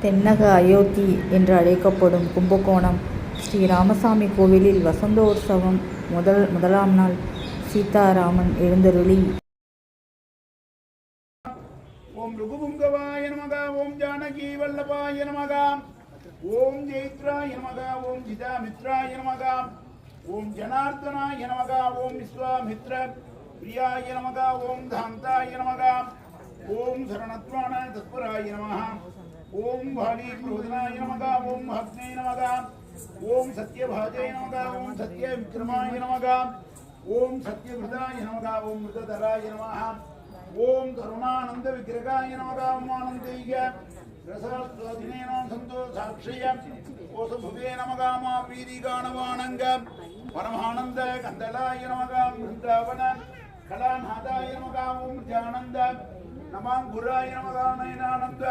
தென்னக அயோத்தி என்று அழைக்கப்படும் கும்பகோணம் ஸ்ரீ ராமசாமி கோவிலில் வசந்தோற்சவம் முதலாம் நாள் சீதாராமன் எழுந்தருளி ஓம் ருகுபுங்கவாய நமக ஓம் ஜானகி வல்லபாய நமக ஓம் ஜெயித்ராய நமக ஓம் ஜிதாமித்ராய நமக ஓம் ஜனார்தனாய நமக ஓம் விஸ்வாமித்ர பிரியாய நமக ஓம் தாந்தாய நமக ஓம் சரணத்வான தத்பராய நமக ஓம் வாலி பிரபோதனாய நமக ஓம் அக்னே நமக ஓம் சத்யபாஜய நமக ஓம் சத்ய விக்ரமாய நமக ஓம் சத்யவிருதாய நமக ஓம் மிருததராய நமக ஓம் கருணானந்த விக்கிரகாய நமக ஓம் ஆனந்தைக ரசரஸ்வதினே நம சந்தோ சாட்சிய ஓசபுவே நமக மா வீதிகானவானங்க பரமானந்த கந்தலாய நமக பிருந்தாவன கலாநாதாய நமக ஓம் ஜானந்த நமாங்குராய நமக நயனானந்த